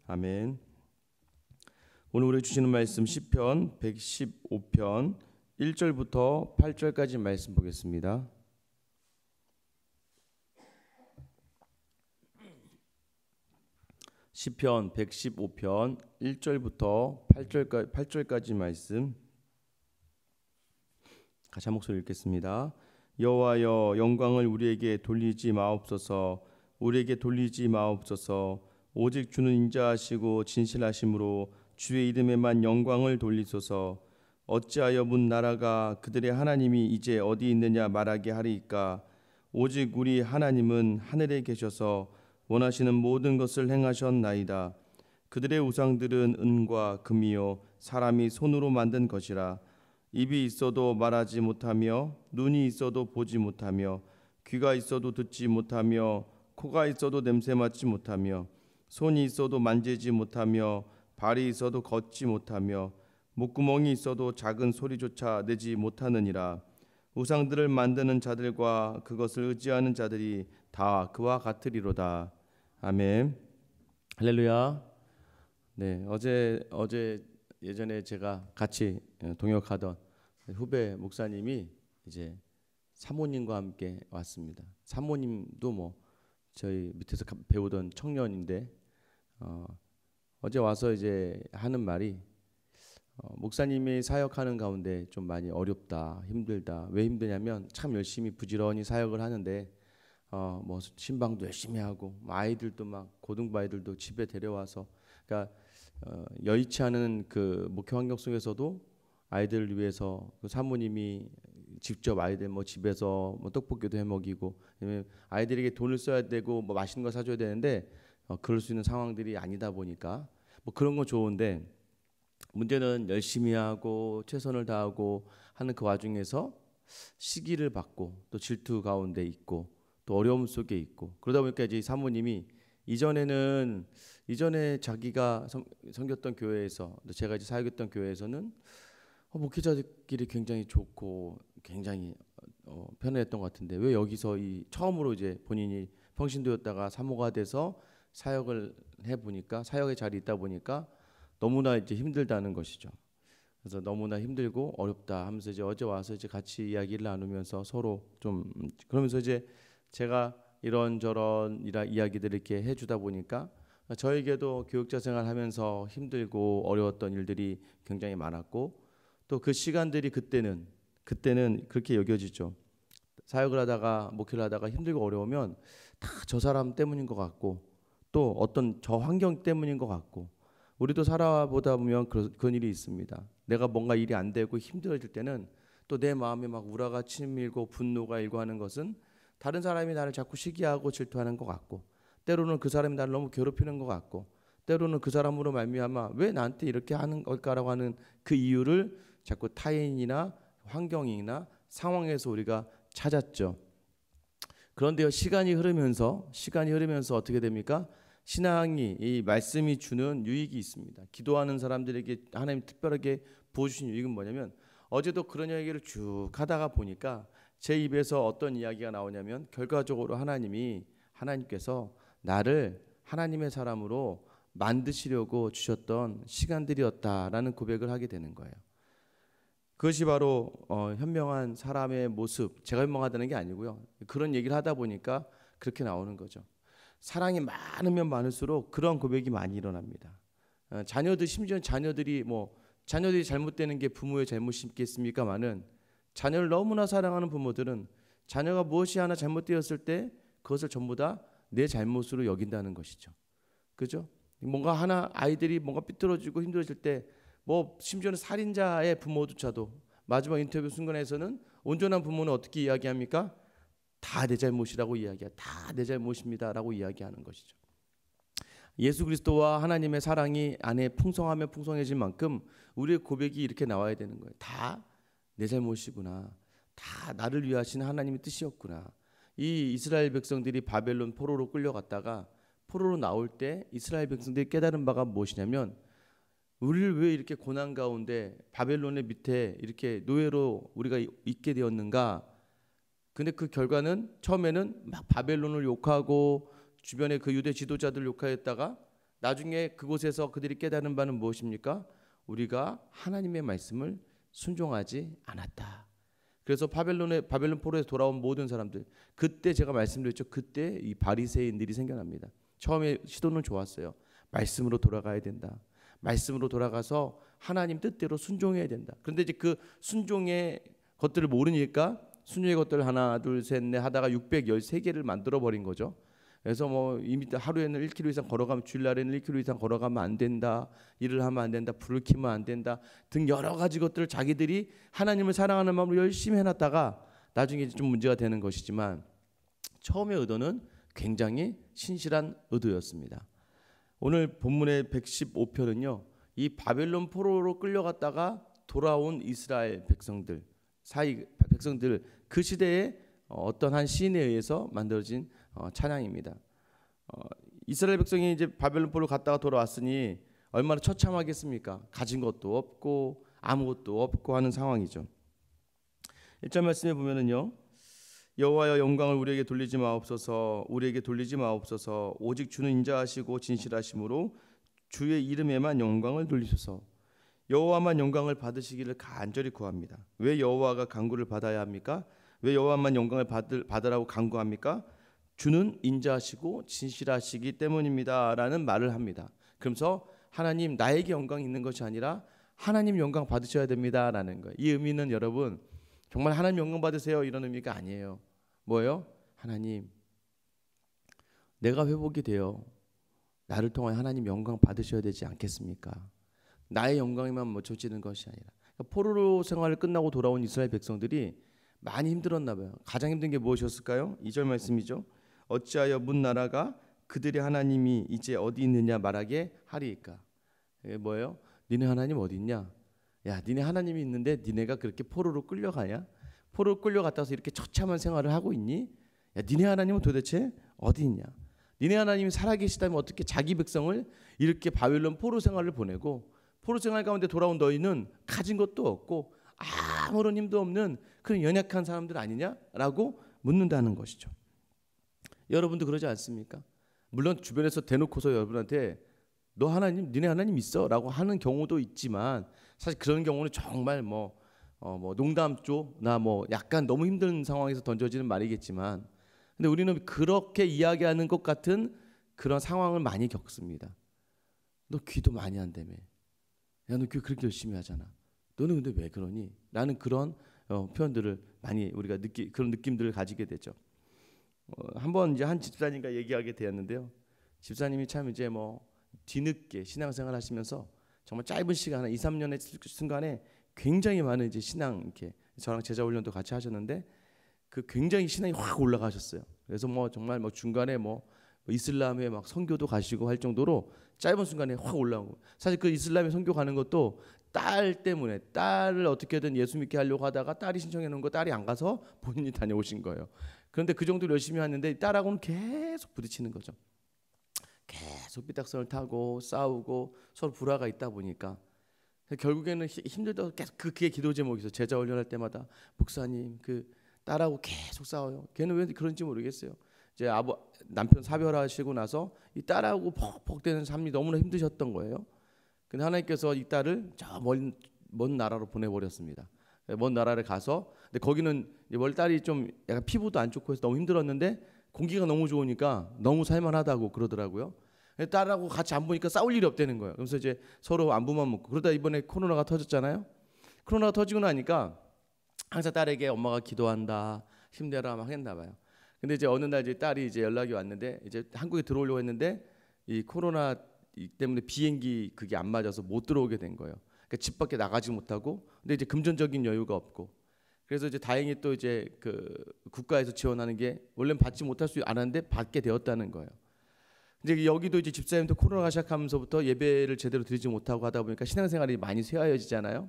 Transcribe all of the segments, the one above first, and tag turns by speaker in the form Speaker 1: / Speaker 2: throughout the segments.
Speaker 1: 아멘. 오늘 우리 주시는 말씀 시편 115편 1절부터 8절까지 말씀 보겠습니다. 시편 115편 1절부터 8절까지 말씀 같이 한 목소리 읽겠습니다. 여호와여, 영광을 우리에게 돌리지 마옵소서. 우리에게 돌리지 마옵소서. 오직 주는 인자하시고 진실하심으로 주의 이름에만 영광을 돌리소서. 어찌하여 문 나라가 그들의 하나님이 이제 어디 있느냐 말하게 하리이까. 오직 우리 하나님은 하늘에 계셔서 원하시는 모든 것을 행하셨나이다. 그들의 우상들은 은과 금이요 사람이 손으로 만든 것이라. 입이 있어도 말하지 못하며 눈이 있어도 보지 못하며 귀가 있어도 듣지 못하며 코가 있어도 냄새 맡지 못하며 손이 있어도 만지지 못하며 발이 있어도 걷지 못하며 목구멍이 있어도 작은 소리조차 내지 못하느니라. 우상들을 만드는 자들과 그것을 의지하는 자들이 다 그와 같으리로다. 아멘. 할렐루야. 네, 어제 예전에 제가 같이 동역하던 후배 목사님이 이제 사모님과 함께 왔습니다. 사모님도 뭐 저희 밑에서 배우던 청년인데 어제 와서 이제 하는 말이 목사님이 사역하는 가운데 좀 많이 어렵다, 힘들다. 왜 힘드냐면 참 열심히 부지런히 사역을 하는데 뭐 신방도 열심히 하고 아이들도 막 고등부 아이들도 집에 데려와서 그러니까 여의치 않은 그 목회 환경 속에서도 아이들을 위해서 그 사모님이 직접 아이들 뭐 집에서 뭐 떡볶이도 해 먹이고 아이들에게 돈을 써야 되고 뭐 맛있는 거 사줘야 되는데 그럴 수 있는 상황들이 아니다 보니까 뭐 그런 건 좋은데 문제는 열심히 하고 최선을 다하고 하는 그 와중에서 시기를 받고 또 질투 가운데 있고 또 어려움 속에 있고 그러다 보니까 이제 사모님이 이전에 자기가 섬겼던 교회에서 제가 이제 사역했던 교회에서는 목회자들끼리 굉장히 좋고 굉장히 편했던 것 같은데 왜 여기서 처음으로 이제 본인이 평신도였다가 사모가 돼서 사역을 해 보니까 사역의 자리에 있다 보니까 너무나 이제 힘들다는 것이죠. 그래서 너무나 힘들고 어렵다 하면서 이제 어제 와서 이제 같이 이야기를 나누면서 서로 좀 그러면서 이제 제가 이런저런 이야기들을 이렇게 해주다 보니까 저에게도 교육자 생활하면서 힘들고 어려웠던 일들이 굉장히 많았고 또 그 시간들이 그때는 그렇게 여겨지죠. 사역을 하다가 목회를 하다가 힘들고 어려우면 다 저 사람 때문인 것 같고 또 어떤 저 환경 때문인 것 같고 우리도 살아보다 보면 그런 일이 있습니다. 내가 뭔가 일이 안 되고 힘들어질 때는 또 내 마음에 막 우라가 치밀고 분노가 일고 하는 것은 다른 사람이 나를 자꾸 시기하고 질투하는 것 같고 때로는 그 사람이 나를 너무 괴롭히는 것 같고 때로는 그 사람으로 말미암아 왜 나한테 이렇게 하는 걸까라고 하는 그 이유를 자꾸 타인이나 환경이나 상황에서 우리가 찾았죠. 그런데요, 시간이 흐르면서 어떻게 됩니까? 신앙이 이 말씀이 주는 유익이 있습니다. 기도하는 사람들에게 하나님 특별하게 부어주신 유익은 뭐냐면 어제도 그런 이야기를 쭉 하다가 보니까 제 입에서 어떤 이야기가 나오냐면 결과적으로 하나님께서 나를 하나님의 사람으로 만드시려고 주셨던 시간들이었다라는 고백을 하게 되는 거예요. 그것이 바로 현명한 사람의 모습, 제가 현명하다는 게 아니고요. 그런 얘기를 하다 보니까 그렇게 나오는 거죠. 사랑이 많으면 많을수록 그런 고백이 많이 일어납니다. 심지어 자녀들이 잘못되는 게 부모의 잘못이겠습니까마는 자녀를 너무나 사랑하는 부모들은 자녀가 무엇이 하나 잘못되었을 때 그것을 전부 다 내 잘못으로 여긴다는 것이죠. 그죠? 아이들이 뭔가 삐뚤어지고 힘들어질 때 심지어는 살인자의 부모조차도 마지막 인터뷰 순간에서는 온전한 부모는 어떻게 이야기합니까? 다 내 잘못이라고 다 내 잘못입니다라고 이야기하는 것이죠. 예수 그리스도와 하나님의 사랑이 안에 풍성하면 풍성해질 만큼 우리의 고백이 이렇게 나와야 되는 거예요. 다 내 잘못이구나. 다 나를 위하신 하나님의 뜻이었구나. 이 이스라엘 백성들이 바벨론 포로로 끌려갔다가 포로로 나올 때 이스라엘 백성들이 깨달은 바가 무엇이냐면 우리를 왜 이렇게 고난 가운데 바벨론의 밑에 이렇게 노예로 우리가 있게 되었는가? 근데 그 결과는 처음에는 막 바벨론을 욕하고 주변의 그 유대 지도자들 욕하였다가 나중에 그곳에서 그들이 깨달은 바는 무엇입니까? 우리가 하나님의 말씀을 순종하지 않았다. 그래서 바벨론 포로에서 돌아온 모든 사람들, 그때 제가 말씀드렸죠. 그때 이 바리새인들이 생겨납니다. 처음에 시도는 좋았어요. 말씀으로 돌아가야 된다. 말씀으로 돌아가서 하나님 뜻대로 순종해야 된다. 그런데 이제 그 순종의 것들을 모르니까 순종의 것들을 하나 둘 셋 넷 하다가 613개를 만들어 버린 거죠. 그래서 뭐 이미 하루에는 1km 이상 걸어가면, 주일날에는 1km 이상 걸어가면 안 된다, 일을 하면 안 된다, 불을 켜면 안 된다 등 여러 가지 것들을 자기들이 하나님을 사랑하는 마음으로 열심히 해놨다가 나중에 좀 문제가 되는 것이지만, 처음의 의도는 굉장히 신실한 의도였습니다. 오늘 본문의 115편은요, 이 바벨론 포로로 끌려갔다가 돌아온 이스라엘 백성들 그 시대에 어떤 한 시인에 의해서 만들어진 찬양입니다. 이스라엘 백성이 이제 바벨론 포로로 갔다가 돌아왔으니 얼마나 처참하겠습니까? 가진 것도 없고 아무것도 없고 하는 상황이죠. 1절 말씀에 보면은요, 여호와여 영광을 우리에게 돌리지 마옵소서, 우리에게 돌리지 마옵소서. 오직 주는 인자하시고 진실하심으로 주의 이름에만 영광을 돌리소서. 여호와만 영광을 받으시기를 간절히 구합니다. 왜 여호와가 간구를 받아야 합니까? 왜 여호와만 영광을 받으라고 간구합니까? 주는 인자하시고 진실하시기 때문입니다 라는 말을 합니다. 그러면서 하나님, 나에게 영광이 있는 것이 아니라 하나님 영광 받으셔야 됩니다 라는 거예요. 이 의미는 여러분, 정말 하나님 영광 받으세요 이런 의미가 아니에요. 뭐예요? 하나님, 내가 회복이 되어 나를 통하여 하나님 영광 받으셔야 되지 않겠습니까? 나의 영광에만 멈춰지는 것이 아니라. 포로 생활을 끝나고 돌아온 이스라엘 백성들이 많이 힘들었나 봐요. 가장 힘든 게 무엇이었을까요? 2절 말씀이죠. 어찌하여 문 나라가 그들의 하나님이 이제 어디 있느냐 말하게 하리이까. 이게 뭐예요? 니네 하나님 어디 있냐? 야, 니네 하나님이 있는데 니네가 그렇게 포로로 끌려가냐? 포로로 끌려갔다서 이렇게 처참한 생활을 하고 있니? 야, 니네 하나님은 도대체 어디 있냐? 니네 하나님이 살아계시다면 어떻게 자기 백성을 이렇게 바벨론 포로 생활을 보내고, 포로 생활 가운데 돌아온 너희는 가진 것도 없고 아무런 힘도 없는 그런 연약한 사람들 아니냐라고 묻는다는 것이죠. 여러분도 그러지 않습니까? 물론 주변에서 대놓고서 여러분한테 너 하나님, 니네 하나님 있어라고 하는 경우도 있지만, 사실 그런 경우는 정말 뭐 농담조나 뭐 약간 너무 힘든 상황에서 던져지는 말이겠지만, 근데 우리는 그렇게 이야기하는 것 같은 그런 상황을 많이 겪습니다. 너 기도 많이 한다며. 야, 너 그렇게 열심히 하잖아. 너는 근데 왜 그러니? 라는 그런 표현들을 많이 우리가 그런 느낌들을 가지게 되죠. 한번 이제 한 집사님과 얘기하게 되었는데요. 집사님이 참 이제 뭐 뒤늦게 신앙생활 하시면서 정말 짧은 시간, 한 2, 3년의 순간에 굉장히 많은 이제 신앙, 이렇게 저랑 제자 훈련도 같이 하셨는데, 그 굉장히 신앙이 확 올라가셨어요. 그래서 뭐 정말 뭐 중간에 뭐 이슬람에 막 선교도 가시고 할 정도로 짧은 순간에 확 올라오고, 사실 그 이슬람에 선교 가는 것도 딸 때문에, 딸을 어떻게든 예수 믿게 하려고 하다가 딸이 신청해 놓은 거 딸이 안 가서 본인이 다녀오신 거예요. 그런데 그 정도로 열심히 하는데 딸하고는 계속 부딪히는 거죠. 계속 삐딱선을 타고 싸우고 서로 불화가 있다 보니까 결국에는 힘들다고 계속 그게 기도 제목이죠. 제자 훈련할 때마다 목사님, 그 딸하고 계속 싸워요. 걔는 왜 그런지 모르겠어요. 이제 남편 사별하시고 나서 이 딸하고 퍽퍽대는 삶이 너무나 힘드셨던 거예요. 근데 하나님께서 이 딸을 저 먼 나라로 보내버렸습니다. 먼 나라를 가서, 근데 거기는 월 딸이 좀 약간 피부도 안 좋고 해서 너무 힘들었는데 공기가 너무 좋으니까 너무 살만하다고 그러더라고요. 딸하고 같이 안 보니까 싸울 일이 없다는 거예요. 그래서 이제 서로 안부만 묻고, 그러다 이번에 코로나가 터졌잖아요. 코로나가 터지고 나니까 항상 딸에게 엄마가 기도한다, 힘내라 막 했나 봐요. 근데 이제 어느 날 이제 딸이 이제 연락이 왔는데, 이제 한국에 들어오려고 했는데 이 코로나 때문에 비행기 그게 안 맞아서 못 들어오게 된 거예요. 그러니까 집 밖에 나가지 못하고, 근데 이제 금전적인 여유가 없고, 그래서 이제 다행히 또 이제 그 국가에서 지원하는 게 원래는 받지 못할 수 않았는데 받게 되었다는 거예요. 이제 여기도 이제 집사님도 코로나가 시작하면서부터 예배를 제대로 드리지 못하고 하다 보니까 신앙생활이 많이 쇠하여지잖아요.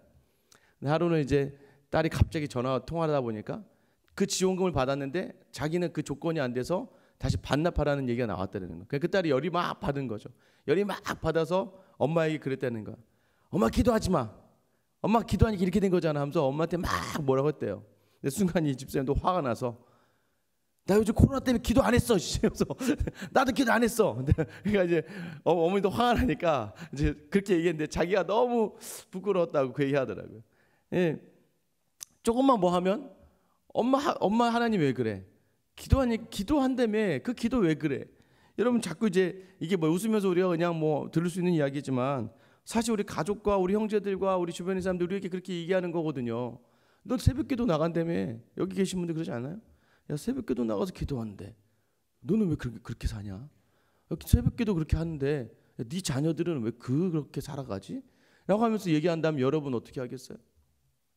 Speaker 1: 하루는 이제 딸이 갑자기 전화 통화를 하다 보니까 그 지원금을 받았는데 자기는 그 조건이 안 돼서 다시 반납하라는 얘기가 나왔다는 거예요. 그 딸이 열이 막 받은 거죠. 열이 막 받아서 엄마에게 그랬다는 거야. 엄마 기도하지 마. 엄마 기도하니까 이렇게 된 거잖아 하면서 엄마한테 막 뭐라고 했대요. 근데 순간 이 집사님도 화가 나서 나 요즘 코로나 때문에 기도 안 했어. 그래서 나도 기도 안 했어. 그러니까 이제 어머니도 화가 나니까 이제 그렇게 얘기했는데 자기가 너무 부끄러웠다고 그 얘기하더라고요. 예. 조금만 뭐 하면 엄마 하나님 왜 그래? 기도한다며. 그 기도 왜 그래? 여러분 자꾸 이제 이게 뭐 웃으면서 우리가 그냥 뭐 들을 수 있는 이야기지만 사실 우리 가족과 우리 형제들과 우리 주변의 사람들이 우리에게 그렇게 얘기하는 거거든요. 너 새벽기도 나간다며. 여기 계신 분들 그러지 않아요? 야, 새벽기도 나가서 기도하는데 너는 왜 그렇게 사냐? 새벽기도 그렇게 하는데 네 자녀들은 왜 그렇게 살아가지? 라고 하면서 얘기한다면 여러분 어떻게 하겠어요?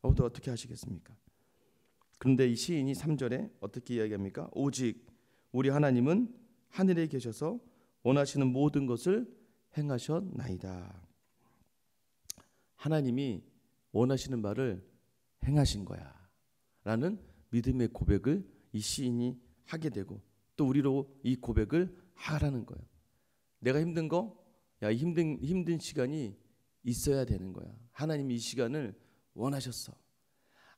Speaker 1: 어떻게 하시겠습니까? 그런데 이 시인이 3절에 어떻게 이야기합니까? 오직 우리 하나님은 하늘에 계셔서 원하시는 모든 것을 행하셨나이다. 하나님이 원하시는 바를 행하신 거야 라는 믿음의 고백을 이 시인이 하게 되고 또 우리로 이 고백을 하라는 거예요. 내가 힘든 거, 야, 힘든 시간이 있어야 되는 거야. 하나님이 이 시간을 원하셨어.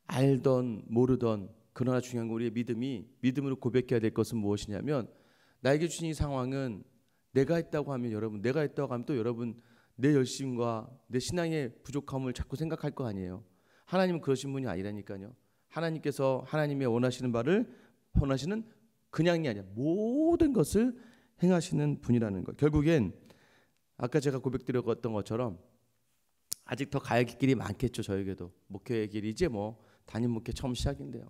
Speaker 1: 알던 모르던 그러나 중요한 건 우리의 믿음으로 고백해야 될 것은 무엇이냐면 나에게 주신 이 상황은 내가 했다고 하면 여러분 내가 했다고 하면 또 여러분 내 열심과 내 신앙의 부족함을 자꾸 생각할 거 아니에요. 하나님은 그러신 분이 아니라니까요. 하나님께서 하나님의 원하시는 바를 원하시는 그냥이 아니라 모든 것을 행하시는 분이라는 거. 결국엔 아까 제가 고백드렸던 것처럼 아직 더 가야 할 길이 많겠죠. 저에게도 목회의 길이 이제 뭐 담임 목회 처음 시작인데요.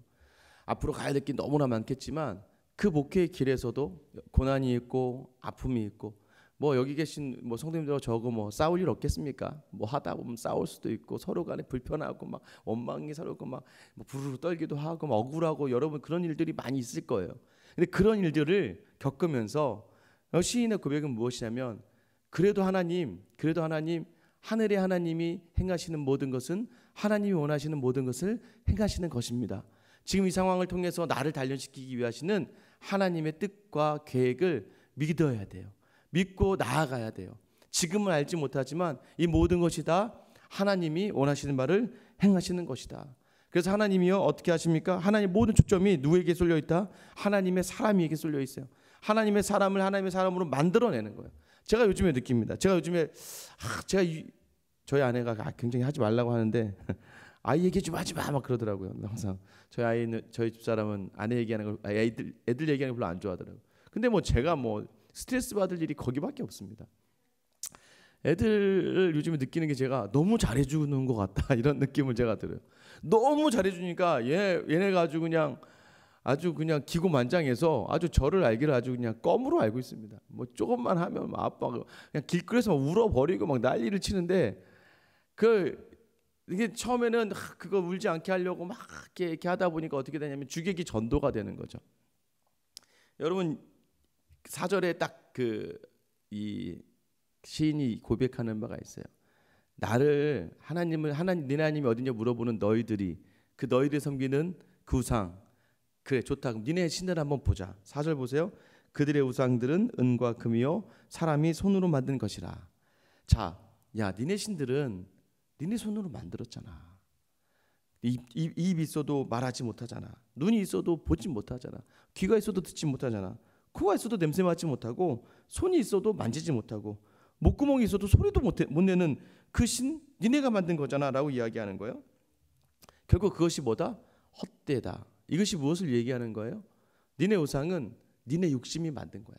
Speaker 1: 앞으로 가야 될 길이 너무나 많겠지만 그 목회의 길에서도 고난이 있고 아픔이 있고 뭐 여기 계신 뭐 성도님들하고 저거 뭐 싸울 일 없겠습니까? 뭐 하다 보면 싸울 수도 있고 서로 간에 불편하고 막 원망이 서로고 막 부르르 떨기도 하고 막 억울하고 여러분 그런 일들이 많이 있을 거예요. 근데 그런 일들을 겪으면서 시인의 고백은 무엇이냐면 그래도 하나님 하늘의 하나님이 행하시는 모든 것은 하나님이 원하시는 모든 것을 행하시는 것입니다. 지금 이 상황을 통해서 나를 단련시키기 위하시는 하나님의 뜻과 계획을 믿어야 돼요. 믿고 나아가야 돼요. 지금은 알지 못하지만 이 모든 것이 다 하나님이 원하시는 바를 행하시는 것이다. 그래서 하나님이요 어떻게 하십니까? 하나님 모든 초점이 누구에게 쏠려 있다? 하나님의 사람에게 쏠려 있어요. 하나님의 사람을 하나님의 사람으로 만들어내는 거예요. 제가 요즘에 느낍니다. 제가 요즘에 저희 아내가 굉장히 하지 말라고 하는데 아이 얘기 좀 하지 마 막 그러더라고요. 항상 저희 집사람은 아내 얘기하는 걸 애들 얘기하는 걸 별로 안 좋아하더라고요. 근데 뭐 제가 뭐 스트레스 받을 일이 거기밖에 없습니다. 애들을 요즘에 느끼는 게 제가 너무 잘해주는 것 같다 이런 느낌을 제가 들어요. 너무 잘해주니까 얘네가 아주 그냥 기고만장해서 아주 저를 알기를 아주 그냥 껌으로 알고 있습니다. 뭐 조금만 하면 아빠가 그냥 길거리에서 막 울어버리고 막 난리를 치는데 이게 처음에는 그거 울지 않게 하려고 막 이렇게 하다 보니까 어떻게 되냐면 주객이 전도가 되는 거죠. 여러분 4절에 딱 이 시인이 고백하는 바가 있어요. 네 하나님이 어디냐 물어보는 너희들이 그 너희들 섬기는 그 우상 그래 좋다. 그럼 니네 신을 한번 보자. 4절 보세요. 그들의 우상들은 은과 금이요 사람이 손으로 만든 것이라. 자, 야 니네 신들은 니네 손으로 만들었잖아. 입이 있어도 말하지 못하잖아. 눈이 있어도 보지 못하잖아. 귀가 있어도 듣지 못하잖아. 코가 있어도 냄새 맡지 못하고 손이 있어도 만지지 못하고 목구멍이 있어도 소리도 못 내는 그 신 니네가 만든 거잖아 라고 이야기하는 거예요. 결국 그것이 뭐다? 헛되다. 이것이 무엇을 얘기하는 거예요? 니네 우상은 니네 욕심이 만든 거야.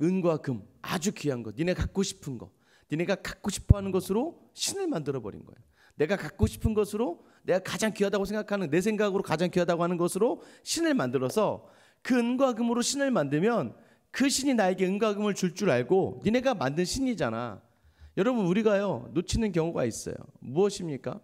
Speaker 1: 은과 금 아주 귀한 것 니네 갖고 싶은 거 니네가 갖고 싶어하는 것으로 신을 만들어버린 거예요. 내가 갖고 싶은 것으로 내가 가장 귀하다고 생각하는 내 생각으로 가장 귀하다고 하는 것으로 신을 만들어서 그 은과 금으로 신을 만들면 그 신이 나에게 은과 금을 줄 알고 니네가 만든 신이잖아. 여러분 우리가요 놓치는 경우가 있어요. 무엇입니까?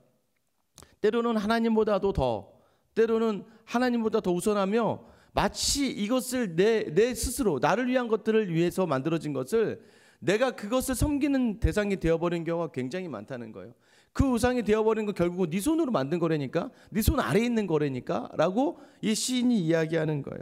Speaker 1: 때로는 하나님보다도 더 때로는 하나님보다 더 우선하며 마치 이것을 내 스스로 나를 위한 것들을 위해서 만들어진 것을 내가 그것을 섬기는 대상이 되어버린 경우가 굉장히 많다는 거예요. 그 우상이 되어버린 거 결국은 네 손으로 만든 거라니까 네 손 아래에 있는 거라니까 라고 이 시인이 이야기하는 거예요.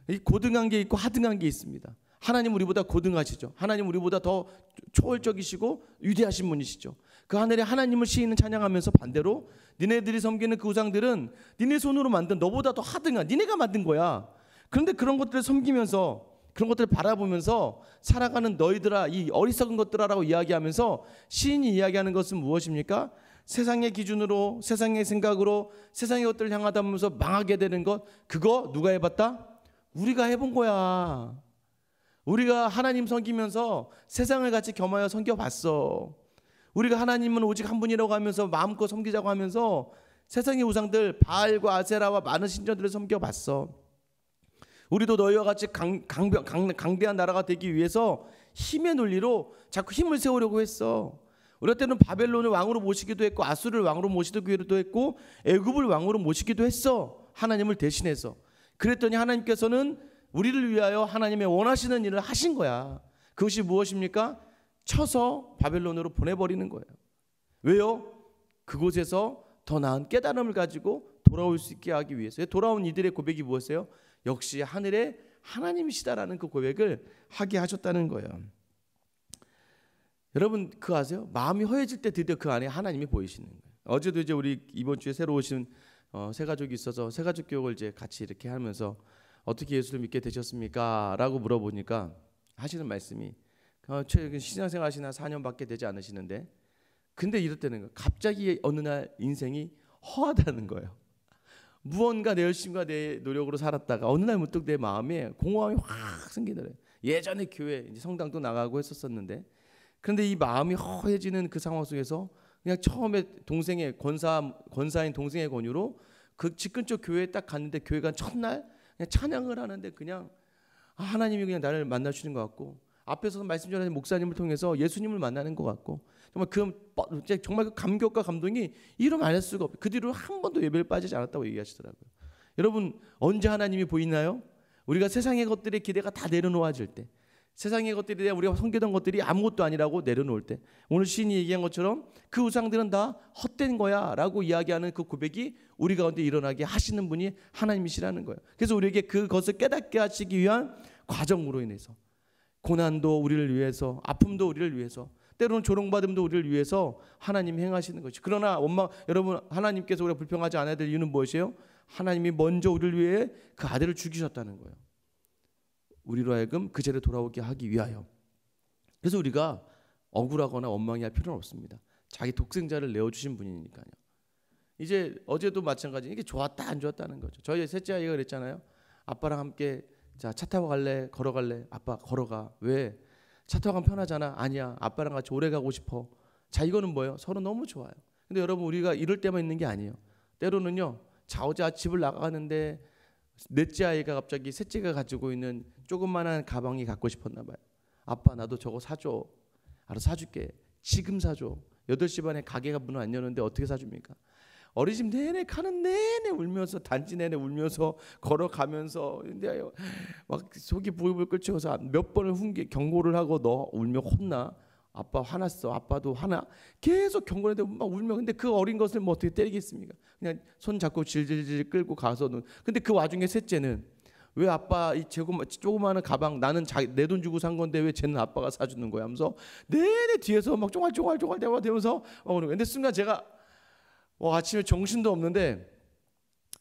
Speaker 1: 이 고등한 게 있고 하등한 게 있습니다. 하나님 우리보다 고등하시죠. 하나님 우리보다 더 초월적이시고 위대하신 분이시죠. 그 하늘에 하나님을 시인은 찬양하면서 반대로 니네들이 섬기는 그 우상들은 니네 손으로 만든 너보다 더 하등한 니네가 만든 거야. 그런데 그런 것들을 섬기면서 그런 것들을 바라보면서 살아가는 너희들아, 이 어리석은 것들아라고 이야기하면서 시인이 이야기하는 것은 무엇입니까? 세상의 기준으로, 세상의 생각으로, 세상의 것들을 향하다 보면서 망하게 되는 것, 그거 누가 해봤다? 우리가 해본 거야. 우리가 하나님 섬기면서 세상을 같이 겸하여 섬겨봤어. 우리가 하나님은 오직 한 분이라고 하면서 마음껏 섬기자고 하면서 세상의 우상들 바알과 아세라와 많은 신전들을 섬겨봤어. 우리도 너희와 같이 강대한 나라가 되기 위해서 힘의 논리로 자꾸 힘을 세우려고 했어. 우리가 때는 바벨론을 왕으로 모시기도 했고 아수르를 왕으로 모시기도 했고 애굽을 왕으로 모시기도 했어. 하나님을 대신해서. 그랬더니 하나님께서는 우리를 위하여 하나님의 원하시는 일을 하신 거야. 그것이 무엇입니까? 쳐서 바벨론으로 보내버리는 거예요. 왜요? 그곳에서 더 나은 깨달음을 가지고 돌아올 수 있게 하기 위해서. 돌아온 이들의 고백이 무엇이에요? 역시 하늘에 하나님이시다라는 그 고백을 하게 하셨다는 거예요. 여러분 그거 아세요? 마음이 허해질 때 드디어 그 안에 하나님이 보이시는 거예요. 어제도 이제 우리 이번 주에 새로 오신 새 가족이 있어서 새 가족 교육을 이제 같이 이렇게 하면서 어떻게 예수를 믿게 되셨습니까? 라고 물어보니까 하시는 말씀이 최근 신앙생활 하시나 4년밖에 되지 않으시는데 근데 이렇다는 거예요. 갑자기 어느 날 인생이 허하다는 거예요. 무언가 내 열심과 내 노력으로 살았다가 어느 날 문득 내 마음에 공허함이 확 생기더래요. 예전에 교회 이제 성당도 나가고 했었었는데 그런데 이 마음이 허해지는 그 상황 속에서 그냥 처음에 동생의 권사인 동생의 권유로 그 집 근처 교회에 딱 갔는데 교회가 첫날 그냥 찬양을 하는데 그냥 하나님이 그냥 나를 만나주시는 것 같고 앞에서 말씀 전하는 목사님을 통해서 예수님을 만나는 것 같고 정말 그 감격과 감동이 이루 말할 수가 없어요. 그 뒤로 한 번도 예배를 빠지지 않았다고 얘기하시더라고요. 여러분 언제 하나님이 보이나요? 우리가 세상의 것들의 기대가 다 내려놓아질 때, 세상의 것들에 대해 우리가 섬기던 것들이 아무것도 아니라고 내려놓을 때, 오늘 시인이 얘기한 것처럼 그 우상들은 다 헛된 거야 라고 이야기하는 그 고백이 우리 가운데 일어나게 하시는 분이 하나님이시라는 거예요. 그래서 우리에게 그것을 깨닫게 하시기 위한 과정으로 인해서 고난도 우리를 위해서, 아픔도 우리를 위해서, 때로는 조롱받음도 우리를 위해서 하나님이 행하시는 것이. 그러나 여러분 하나님께서 우리가 불평하지 않아야 될 이유는 무엇이에요? 하나님이 먼저 우리를 위해 그 아들을 죽이셨다는 거예요. 우리로 하여금 그 죄를 돌아오게 하기 위하여. 그래서 우리가 억울하거나 원망해할 필요는 없습니다. 자기 독생자를 내어주신 분이니까요. 이제 어제도 마찬가지 이게 좋았다 안 좋았다는 거죠. 저희 셋째 아이가 그랬잖아요. 아빠랑 함께 자, 차 타고 갈래? 걸어갈래? 아빠 걸어가. 왜? 차 타고 가면 편하잖아. 아니야. 아빠랑 같이 오래 가고 싶어. 자, 이거는 뭐예요? 서로 너무 좋아요. 근데 여러분 우리가 이럴 때만 있는 게 아니에요. 때로는요. 자, 어제 집을 나가는데 넷째 아이가 갑자기 셋째가 가지고 있는 조그만한 가방이 갖고 싶었나 봐요. 아빠 나도 저거 사줘. 알아서 사줄게. 지금 사줘. 8시 반에 가게가 문을 안 여는데 어떻게 사줍니까? 어린이집 내내 가는 내내 울면서 단지 내내 울면서 걸어가면서 근데 막 속이 부글부글 끓여서 몇 번을 경고를 하고 너 울면 혼나. 아빠 화났어. 아빠도 화나. 계속 경고를 했는데 막 울면 근데 그 어린 것을 뭐 어떻게 때리겠습니까? 그냥 손 잡고 질질질 끌고 가서는. 근데 그 와중에 셋째는 왜 아빠 이 조그마한 가방 나는 내 돈 주고 산 건데 왜 쟤는 아빠가 사주는 거야 하면서 내내 뒤에서 막 쫑알쫑알 대면서 근데 순간 제가 아침에 정신도 없는데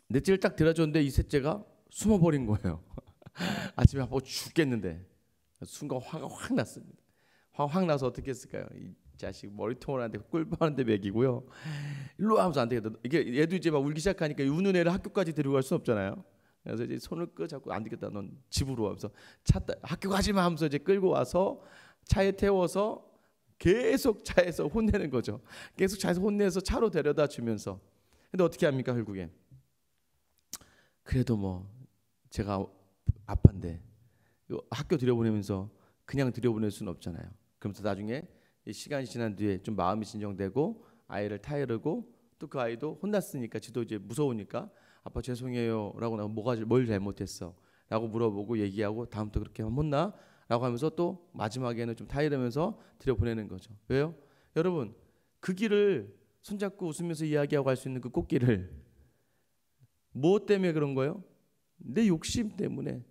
Speaker 1: 넷째를 딱 들어줬는데 이 셋째가 숨어버린 거예요. 아침에 아빠 죽겠는데 순간 화가 확 났습니다. 확 나서 어떻게 했을까요? 이 자식 머리통을 한데 꿀밤한데 먹이고요. 일로 하면서 안 되겠다. 이게 얘도 이제 막 울기 시작하니까 우는 애를 학교까지 데리고 갈 수는 없잖아요. 그래서 이제 손을 잡고 안 되겠다. 넌 집으로 하면서 학교 가지 마 하면서 이제 끌고 와서 차에 태워서 계속 차에서 혼내는 거죠. 계속 차에서 혼내서 차로 데려다 주면서. 근데 어떻게 합니까 결국엔? 그래도 뭐 제가 아빠인데 학교 들여보내면서 그냥 들여보낼 수는 없잖아요. 그러면서 나중에 시간이 지난 뒤에 좀 마음이 진정되고 아이를 타이르고 또 그 아이도 혼났으니까 지도 이제 무서우니까 아빠 죄송해요 라고 뭘 잘못했어 라고 물어보고 얘기하고 다음부터 그렇게 하면 혼나? 라고 하면서 또 마지막에는 좀 타이르면서 들여보내는 거죠. 왜요? 여러분 그 길을 손잡고 웃으면서 이야기하고 갈 수 있는 그 꽃길을 무엇 때문에 그런 거예요? 내 욕심 때문에,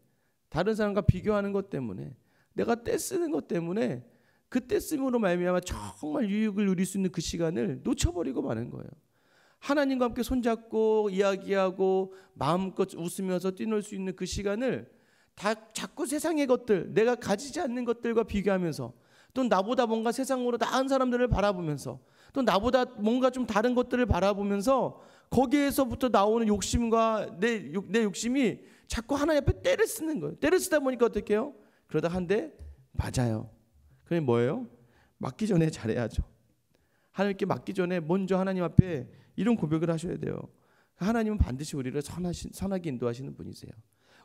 Speaker 1: 다른 사람과 비교하는 것 때문에, 내가 떼쓰는 것 때문에 그 떼쓰므로 말미암아 정말 유익을 누릴 수 있는 그 시간을 놓쳐버리고 마는 거예요. 하나님과 함께 손잡고 이야기하고 마음껏 웃으면서 뛰놀 수 있는 그 시간을 다 자꾸 세상의 것들, 내가 가지지 않는 것들과 비교하면서, 또 나보다 뭔가 세상으로 나은 사람들을 바라보면서, 또 나보다 뭔가 좀 다른 것들을 바라보면서 거기에서부터 나오는 욕심과 내 욕심이 자꾸 하나님 앞에 때를 쓰는 거예요. 때를 쓰다 보니까 어떻게 해요? 그러다 한데 맞아요. 그게 뭐예요? 맞기 전에 잘해야죠. 하나님께 맞기 전에 먼저 하나님 앞에 이런 고백을 하셔야 돼요. 하나님은 반드시 우리를 선하게 인도하시는 분이세요.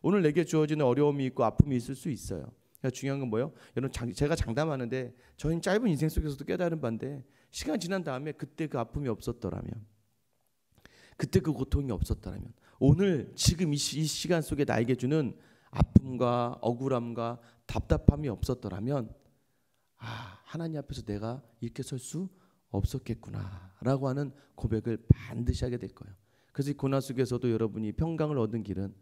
Speaker 1: 오늘 내게 주어지는 어려움이 있고 아픔이 있을 수 있어요. 그러니까 중요한 건 뭐예요? 여러분, 제가 장담하는데 저희는 짧은 인생 속에서도 깨달은 바인데, 시간 지난 다음에 그때 그 아픔이 없었더라면, 그때 그 고통이 없었더라면, 오늘 지금 이 시간 속에 나에게 주는 아픔과 억울함과 답답함이 없었더라면, 하나님 앞에서 내가 이렇게 설 수 없었겠구나 라고 하는 고백을 반드시 하게 될 거예요. 그래서 이 고난 속에서도 여러분이 평강을 얻은 길은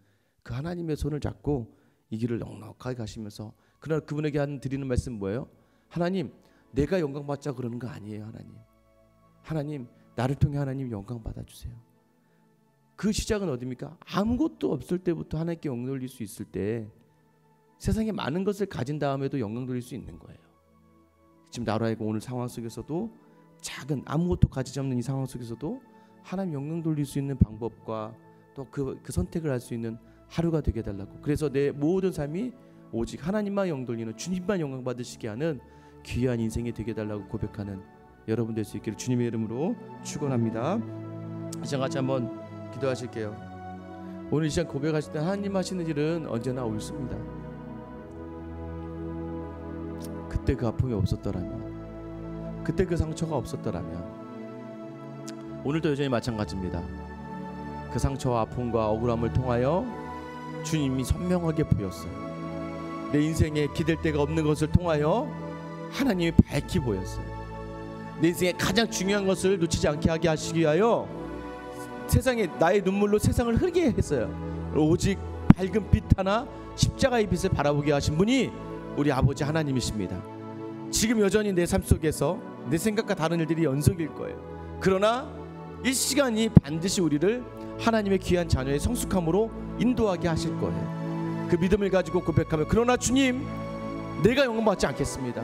Speaker 1: 그 하나님의 손을 잡고 이 길을 넉넉하게 가시면서, 그러나 그분에게 드리는 말씀은 뭐예요? 하나님, 내가 영광 받자 그러는 거 아니에요. 하나님 나를 통해 하나님 영광 받아주세요. 그 시작은 어디입니까? 아무것도 없을 때부터 하나님께 영광 돌릴 수 있을 때, 세상에 많은 것을 가진 다음에도 영광 돌릴 수 있는 거예요. 지금 나라이고 오늘 상황 속에서도, 작은 아무것도 가지지 않는 이 상황 속에서도 하나님 영광 돌릴 수 있는 방법과 또 그 선택을 할 수 있는 하루가 되게 해달라고. 그래서 내 모든 삶이 오직 하나님만 영광 돌리는, 주님만 영광 받으시게 하는 귀한 인생이 되게 해달라고 고백하는 여러분 될 수 있기를 주님의 이름으로 축원합니다. 이 시간 같이 한번 기도하실게요. 오늘 이 시간 고백하실 때 하나님 하시는 일은 언제나 옳습니다. 그때 그 아픔이 없었더라면, 그때 그 상처가 없었더라면, 오늘도 여전히 마찬가지입니다. 그 상처와 아픔과 억울함을 통하여 주님이 선명하게 보였어요. 내 인생에 기댈 데가 없는 것을 통하여 하나님이 밝히 보였어요. 내 인생에 가장 중요한 것을 놓치지 않게 하게 하시기 위하여 세상에 나의 눈물로 세상을 흐리게 했어요. 오직 밝은 빛 하나, 십자가의 빛을 바라보게 하신 분이 우리 아버지 하나님이십니다. 지금 여전히 내 삶 속에서 내 생각과 다른 일들이 연속일 거예요. 그러나 이 시간이 반드시 우리를 하나님의 귀한 자녀의 성숙함으로 인도하게 하실 거예요. 그 믿음을 가지고 고백하며, 그러나 주님, 내가 영광 받지 않겠습니다.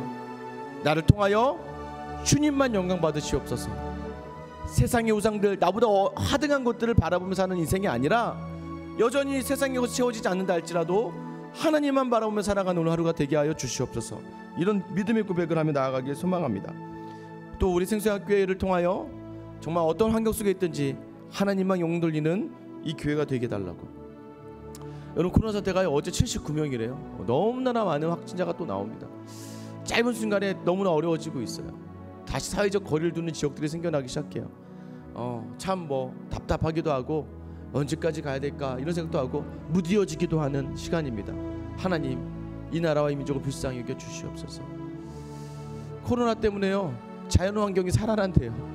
Speaker 1: 나를 통하여 주님만 영광 받으시옵소서. 세상의 우상들, 나보다 하등한 것들을 바라보면서 사는 인생이 아니라, 여전히 세상의 것이 채워지지 않는다 할지라도 하나님만 바라보며 살아가는 오늘 하루가 되게 하여 주시옵소서. 이런 믿음의 고백을 하며 나아가길 소망합니다. 또 우리 생수학교회를 통하여 정말 어떤 환경 속에 있든지 하나님만 영광 돌리는 이 교회가 되게 해달라고. 여러분, 코로나 사태가 어제 79명이래요. 너무나 많은 확진자가 또 나옵니다. 짧은 순간에 너무나 어려워지고 있어요. 다시 사회적 거리를 두는 지역들이 생겨나기 시작해요. 참 답답하기도 하고, 언제까지 가야 될까 이런 생각도 하고 무디어지기도 하는 시간입니다. 하나님, 이 나라와 이 민족을 불쌍히 여겨 주시옵소서. 코로나 때문에요, 자연환경이 살아난대요.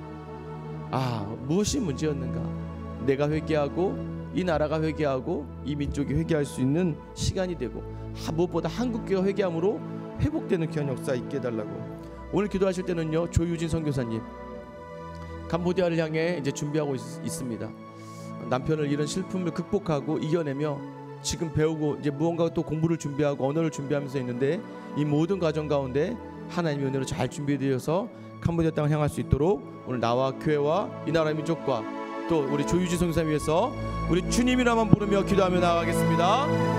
Speaker 1: 무엇이 문제였는가? 내가 회개하고 이 나라가 회개하고 이 민족이 회개할 수 있는 시간이 되고, 무엇보다 한국교회가 회개함으로 회복되는 귀한 역사 있게 해달라고. 오늘 기도하실 때는요, 조유진 선교사님 캄보디아를 향해 이제 준비하고 있습니다. 남편을 잃은 슬픔을 극복하고 이겨내며 지금 배우고 이제 무언가 또 공부를 준비하고 언어를 준비하면서 있는데, 이 모든 과정 가운데 하나님의 은혜로 잘 준비되어서 캄보디아 땅을 향할 수 있도록 오늘 나와 교회와 이 나라의 민족과 또 우리 조유진 선교사님 위해서 우리 주님이라만 부르며 기도하며 나아가겠습니다.